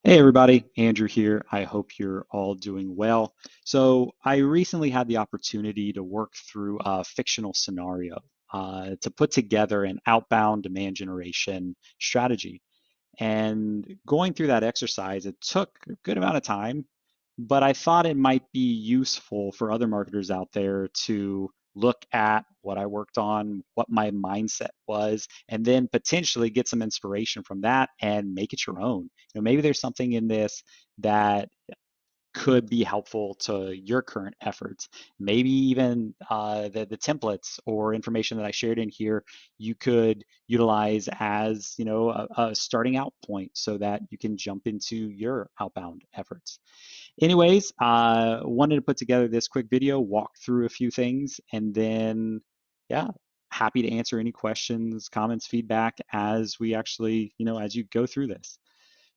Hey everybody, Andrew here. I hope you're all doing well. So, I recently had the opportunity to work through a fictional scenario to put together an outbound demand generation strategy. And going through that exercise, it took a good amount of time, but I thought it might be useful for other marketers out there to look at what I worked on, what my mindset was, and then potentially get some inspiration from that and make it your own. Maybe there's something in this that could be helpful to your current efforts. Maybe even the templates or information that I shared in here, you could utilize as a starting out point so that you can jump into your outbound efforts. Anyways, wanted to put together this quick video, walk through a few things, and then yeah, happy to answer any questions, comments, feedback as we actually, as you go through this.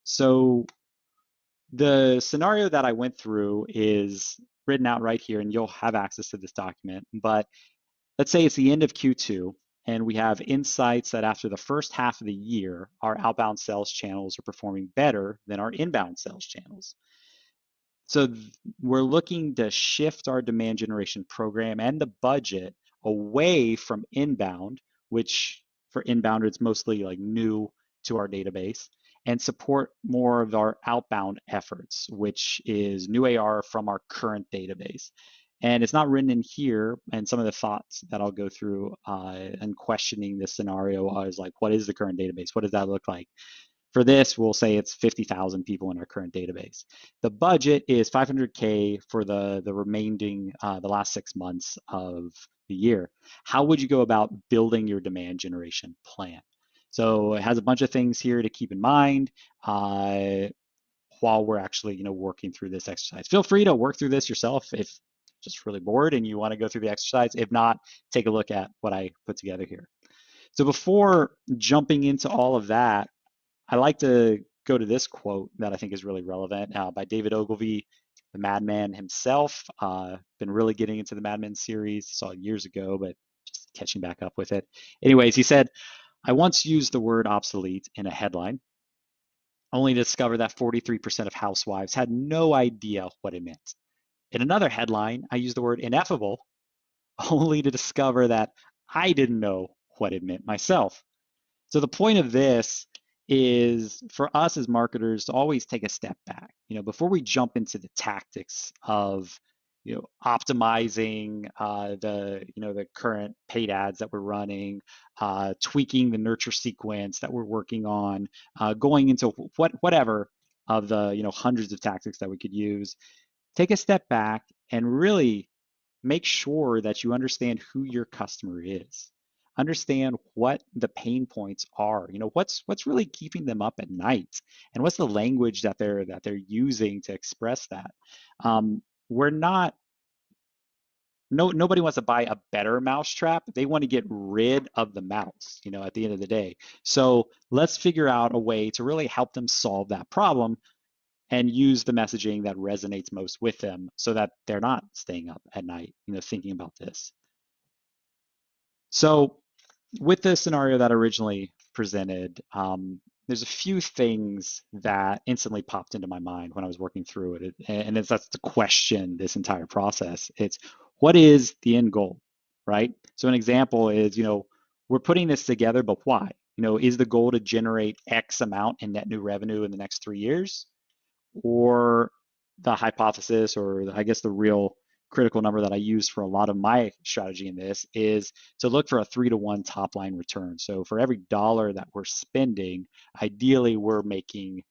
So the scenario that I went through is written out right here, and you'll have access to this document. But let's say it's the end of Q2, and we have insights that after the first half of the year, our outbound sales channels are performing better than our inbound sales channels. So we're looking to shift our demand generation program and the budget away from inbound, which for inbound, it's mostly like new to our database, and support more of our outbound efforts, which is new AR from our current database. And it's not written in here, and some of the thoughts that I'll go through and questioning this scenario is like, what is the current database? What does that look like? For this, we'll say it's 50,000 people in our current database. The budget is 500K for the remaining, the last 6 months of the year. How would you go about building your demand generation plan? So it has a bunch of things here to keep in mind while we're actually, working through this exercise. Feel free to work through this yourself if just really bored and you want to go through the exercise. If not, take a look at what I put together here. So before jumping into all of that, I like to go to this quote that I think is really relevant by David Ogilvy, the Madman himself. Been really getting into the Madman series, saw it years ago, but just catching back up with it. Anyways, he said, I once used the word obsolete in a headline, only to discover that 43% of housewives had no idea what it meant. In another headline, I used the word ineffable, only to discover that I didn't know what it meant myself. So the point of this is for us as marketers to always take a step back, before we jump into the tactics of, optimizing the current paid ads that we're running, tweaking the nurture sequence that we're working on, going into whatever of the hundreds of tactics that we could use. Take a step back and really make sure that you understand who your customer is. Understand what the pain points are. What's really keeping them up at night, and what's the language that they're using to express that. We're not no Nobody wants to buy a better mousetrap. They want to get rid of the mouse, at the end of the day. So let's figure out a way to really help them solve that problem and use the messaging that resonates most with them so that they're not staying up at night, thinking about this. So with the scenario that I originally presented, there's a few things that instantly popped into my mind when I was working through it. And that's the question this entire process. It's what is the end goal, right? So an example is, we're putting this together, but why? Is the goal to generate X amount in net new revenue in the next 3 years? Or the hypothesis, or I guess the real critical number that I use for a lot of my strategy in this is to look for a 3-to-1 top line return. So for every dollar that we're spending, ideally we're making,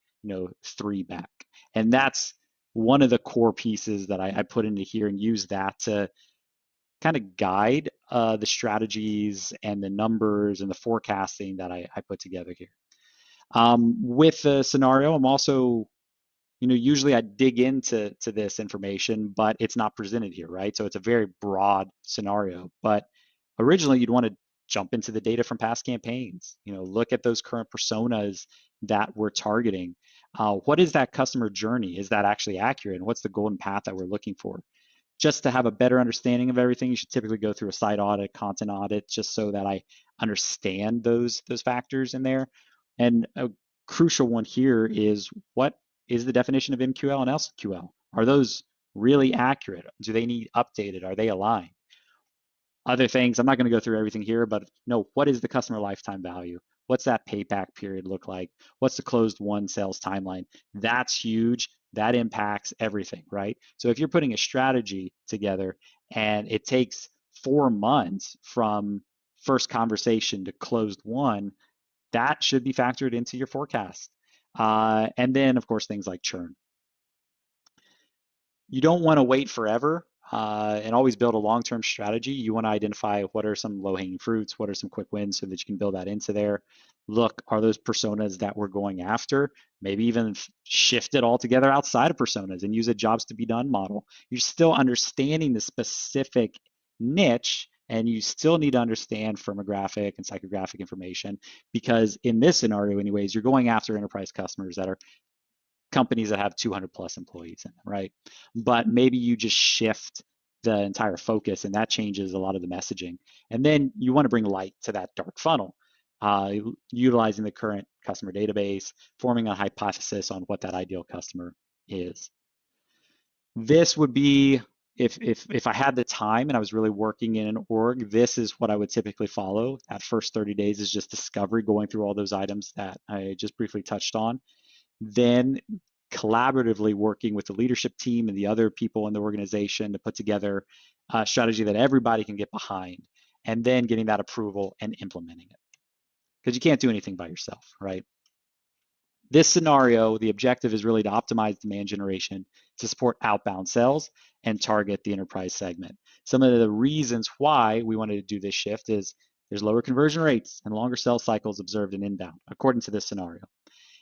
three back. And that's one of the core pieces that I put into here and use that to kind of guide the strategies and the numbers and the forecasting that I put together here. With the scenario, I'm also usually I dig into this information, but it's not presented here, right? So it's a very broad scenario. But originally, you'd want to jump into the data from past campaigns. Look at those current personas that we're targeting. What is that customer journey? Is that actually accurate? And what's the golden path that we're looking for? Just to have a better understanding of everything, you should typically go through a site audit, content audit, just so that I understand those factors in there. And a crucial one here is what is the definition of MQL and SQL? Are those really accurate? Do they need updated? Are they aligned? Other things, I'm not going to go through everything here, but no, what is the customer lifetime value? What's that payback period look like? What's the closed won sales timeline? That's huge. That impacts everything, right? So if you're putting a strategy together and it takes 4 months from first conversation to closed won, that should be factored into your forecast. And then, of course, things like churn. You don't want to wait forever and always build a long-term strategy. You want to identify what are some low-hanging fruits, what are some quick wins so that you can build that into there. Look, are those personas that we're going after? Maybe even shift it altogether outside of personas and use a jobs to be done model. You're still understanding the specific niche, and you still need to understand firmographic and psychographic information, because in this scenario anyways, you're going after enterprise customers that are companies that have 200 plus employees in them, right? But maybe you just shift the entire focus and that changes a lot of the messaging. And then you want to bring light to that dark funnel, uh, utilizing the current customer database, forming a hypothesis on what that ideal customer is. This would be, if I had the time and I was really working in an org, this is what I would typically follow. That first 30 days is just discovery, going through all those items that I just briefly touched on. Then collaboratively working with the leadership team and the other people in the organization to put together a strategy that everybody can get behind, and then getting that approval and implementing it. Because you can't do anything by yourself, right? This scenario, the objective is really to optimize demand generation to support outbound sales and target the enterprise segment. Some of the reasons why we wanted to do this shift is there's lower conversion rates and longer sales cycles observed in inbound, according to this scenario.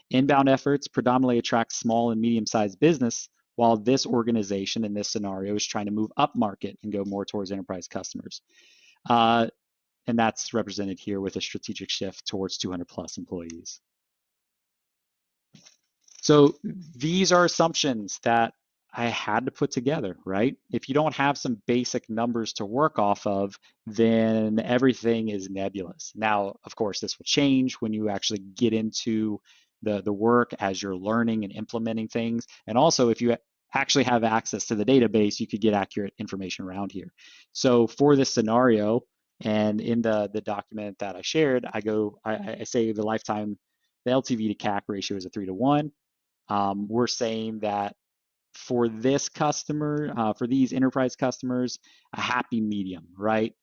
Inbound efforts predominantly attract small and medium-sized business, while this organization in this scenario is trying to move up market and go more towards enterprise customers. Uh, and that's represented here with a strategic shift towards 200 plus employees. So these are assumptions that I had to put together, right? If you don't have some basic numbers to work off of, then everything is nebulous. Now, of course, this will change when you actually get into the work as you're learning and implementing things. And also, if you actually have access to the database, you could get accurate information around here. So for this scenario, and in the document that I shared, I say the lifetime, the LTV to CAC ratio is a 3 to 1. We're saying that for this customer, for these enterprise customers, a happy medium, right?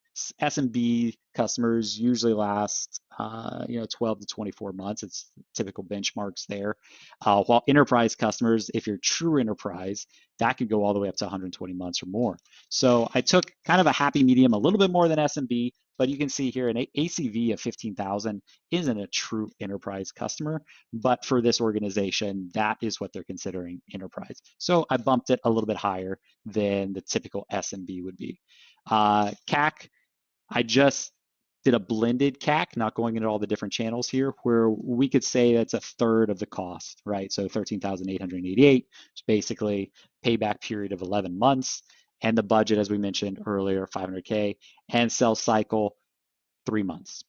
SMB customers usually last, 12 to 24 months. It's typical benchmarks there. While enterprise customers, if you're true enterprise, that could go all the way up to 120 months or more. So I took kind of a happy medium, a little bit more than SMB, but you can see here an ACV of 15,000 isn't a true enterprise customer, but for this organization, that is what they're considering enterprise. So I bumped it a little bit higher than the typical SMB would be. CAC, I just did a blended CAC, not going into all the different channels here, where we could say that's a third of the cost, right? So 13,888 is basically payback period of 11 months, and the budget, as we mentioned earlier, 500K, and sales cycle 3 months.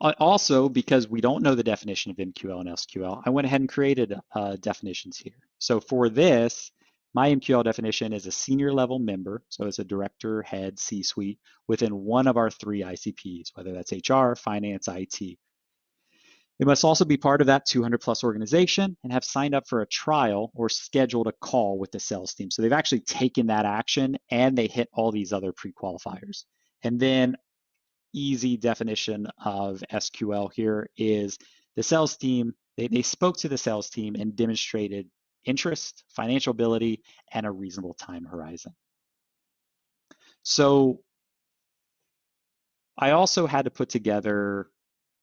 Also, because we don't know the definition of MQL and SQL, I went ahead and created definitions here. So for this, my MQL definition is a senior level member, so it's a director, head, C-suite, within one of our 3 ICPs, whether that's HR, finance, IT. They must also be part of that 200 plus organization and have signed up for a trial or scheduled a call with the sales team. So they've actually taken that action and they hit all these other pre-qualifiers. And then easy definition of SQL here is the sales team, they spoke to the sales team and demonstrated interest, financial ability, and a reasonable time horizon. So I also had to put together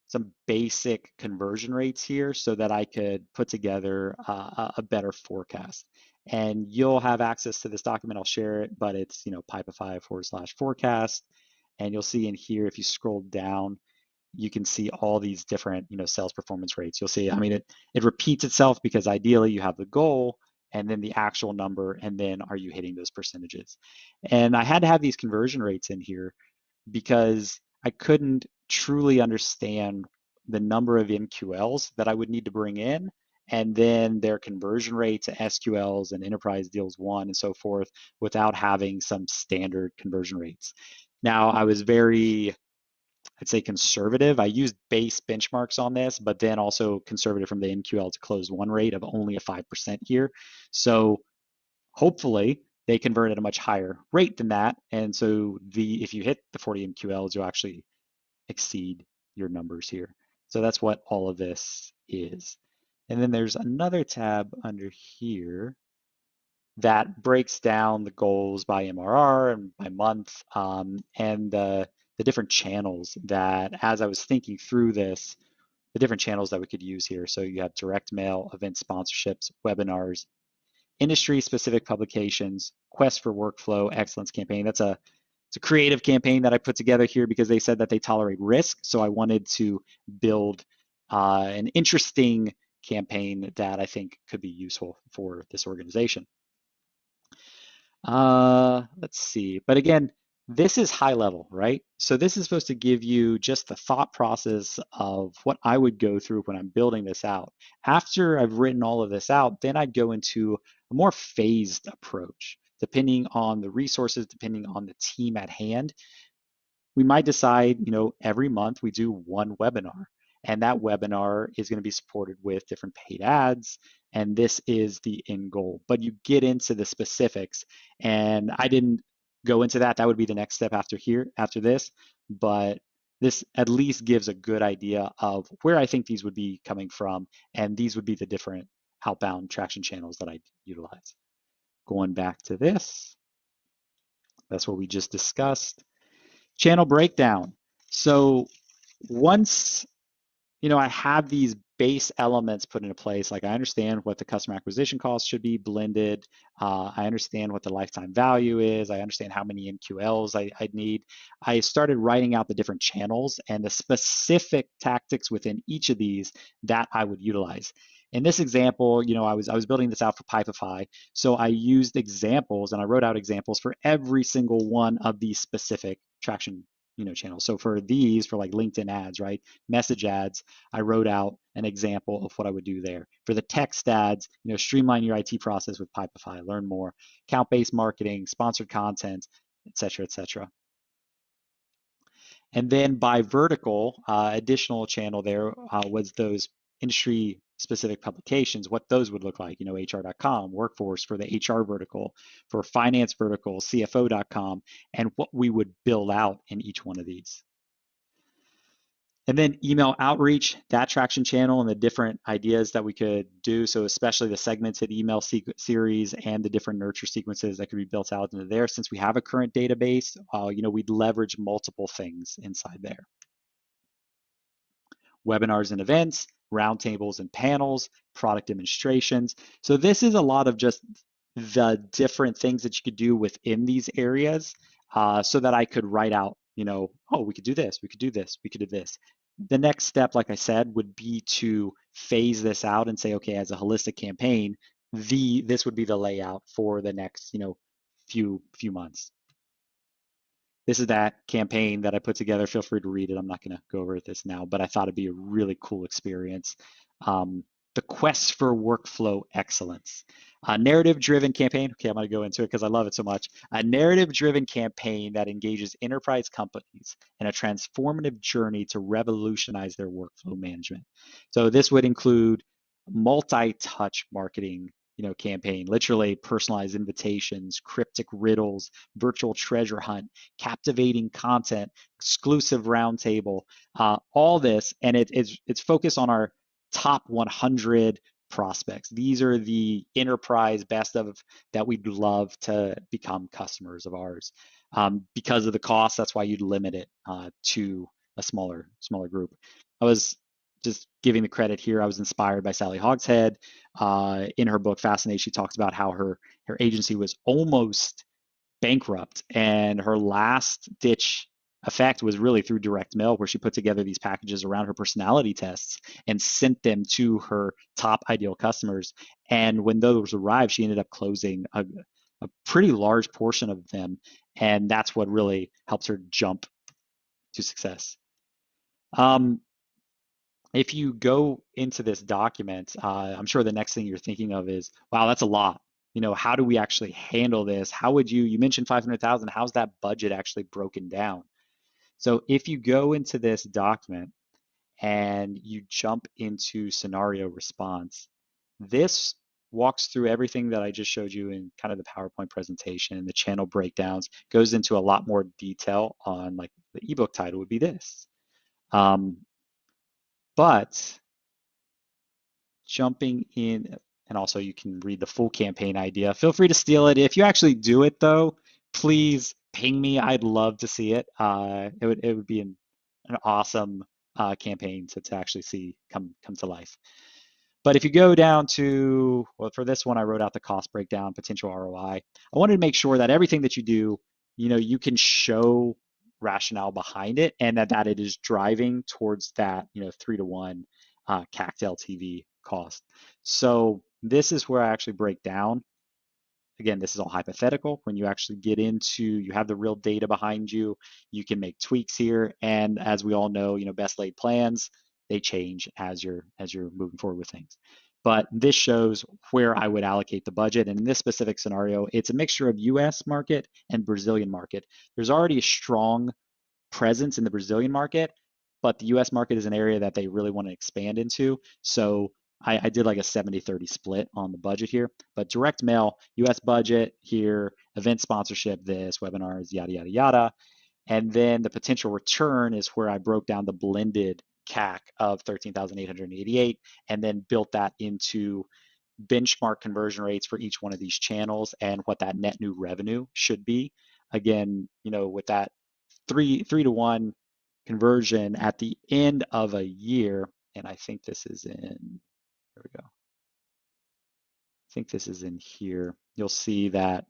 some basic conversion rates here so that I could put together a better forecast. And you'll have access to this document. I'll share it, but it's, Pipefy/forecast. And you'll see in here, if you scroll down, you can see all these different, sales performance rates. You'll see, it repeats itself because ideally you have the goal and then the actual number, and then are you hitting those percentages? And I had to have these conversion rates in here because I couldn't truly understand, the number of MQLs that I would need to bring in, and then their conversion rate to SQLs and enterprise deals won and so forth without having some standard conversion rates. Now, I was very, I'd say conservative. I used base benchmarks on this, but then also conservative from the MQL to closed won rate of only a 5% here. So hopefully they convert at a much higher rate than that. And so if you hit the 40 MQLs, you'll actually exceed your numbers here. So that's what all of this is. And then there's another tab under here that breaks down the goals by MRR and by month, and the different channels that, as I was thinking through this, the different channels that we could use here. So you have direct mail, event sponsorships, webinars, industry-specific publications, quest for workflow, excellence campaign. It's a creative campaign that I put together here because they said that they tolerate risk. So I wanted to build an interesting campaign that I think could be useful for this organization. Let's see. But again, this is high level, right? So this is supposed to give you just the thought process of what I would go through when I'm building this out. After I've written all of this out, then I'd go into a more phased approach, depending on the resources, depending on the team at hand. We might decide, every month we do one webinar, and that webinar is going to be supported with different paid ads, and this is the end goal. But you get into the specifics, and I didn't go into that. That would be the next step after this, but this at least gives a good idea of where I think these would be coming from, and these would be the different outbound traction channels that I utilize. Going back to this, that's what we just discussed. Channel breakdown. So once I have these base elements put into place, like I understand what the customer acquisition cost should be blended. I understand what the lifetime value is. I understand how many MQLs I'd need. I started writing out the different channels and the specific tactics within each of these that I would utilize. In this example, I was building this out for Pipefy, so I used examples and I wrote out examples for every single one of these specific traction channels. So for these, for like LinkedIn ads, right, message ads, I wrote out an example of what I would do there. For the text ads, streamline your IT process with Pipefy, learn more, account-based marketing, sponsored content, et cetera, et cetera. And then by vertical, additional channel there was those industry specific publications, what those would look like, HR.com, workforce for the HR vertical, for finance vertical, CFO.com, and what we would build out in each one of these. And then email outreach, that traction channel and the different ideas that we could do. So especially the segmented email series and the different nurture sequences that could be built out into there. Since we have a current database, we'd leverage multiple things inside there. Webinars and events, roundtables and panels, product demonstrations. So this is a lot of just the different things that you could do within these areas so that I could write out, oh, we could do this, we could do this, we could do this. The next step, like I said, would be to phase this out and say, okay, as a holistic campaign, this would be the layout for the next, few months. This is that campaign that I put together. Feel free to read it. I'm not going to go over this now, but I thought it'd be a really cool experience. The quest for workflow excellence. A narrative-driven campaign. Okay, I'm going to go into it because I love it so much. A narrative-driven campaign that engages enterprise companies in a transformative journey to revolutionize their workflow management. So this would include multi-touch marketing, campaign, literally personalized invitations, cryptic riddles, virtual treasure hunt, captivating content, exclusive roundtable, all this, and it's focused on our top 100 prospects. These are the enterprise best of that we'd love to become customers of ours. Because of the cost, that's why you'd limit it to a smaller group. I was just giving the credit here. I was inspired by Sally Hogshead. In her book Fascinate, she talks about how her agency was almost bankrupt, and her last ditch effect was really through direct mail, where she put together these packages around her personality tests and sent them to her top ideal customers. And when those arrived, she ended up closing a pretty large portion of them, and that's what really helps her jump to success. if you go into this document, I'm sure the next thing you're thinking of is, wow, that's a lot. How do we actually handle this? How would you mentioned 500,000, how's that budget actually broken down? So if you go into this document and you jump into scenario response, this walks through everything that I just showed you in kind of the PowerPoint presentation, the channel breakdowns, goes into a lot more detail on like the ebook title would be this. Um, but jumping in, and also you can read the full campaign idea. Feel free to steal it. If you actually do it though, please ping me. I'd love to see it. It would be an awesome campaign to actually see come to life. But if you go down to, well, for this one, I wrote out the cost breakdown, potential ROI. I wanted to make sure that everything that you do, you can show rationale behind it and that it is driving towards that, 3 to 1 CAC to LTV cost. So this is where I actually break down. Again, this is all hypothetical. When you actually get into, you have the real data behind you, you can make tweaks here. And as we all know, best laid plans, they change as you're moving forward with things. But this shows where I would allocate the budget. And in this specific scenario, it's a mixture of US market and Brazilian market. There's already a strong presence in the Brazilian market, but the US market is an area that they really want to expand into. So I did like a 70-30 split on the budget here. But direct mail, US budget here, event sponsorship, this, webinars, yada, yada, yada. And then the potential return is where I broke down the blended CAC of 13,888 and then built that into benchmark conversion rates for each one of these channels and what that net new revenue should be. Again, with that 3 to 1 conversion at the end of a year, and I think this is in, here we go. I think this is in here. You'll see that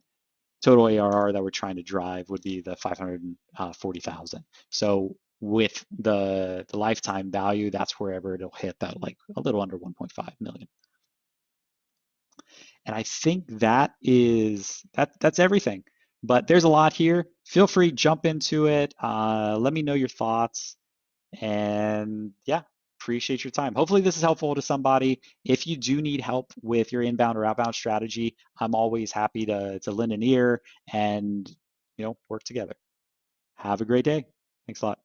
total ARR that we're trying to drive would be the 540,000. So with the lifetime value, that's wherever it'll hit that, like a little under 1.5 million. And I think that's everything. But there's a lot here. Feel free, jump into it. Let me know your thoughts. And yeah, appreciate your time. Hopefully this is helpful to somebody. If you do need help with your inbound or outbound strategy, I'm always happy to lend an ear and work together. Have a great day. Thanks a lot.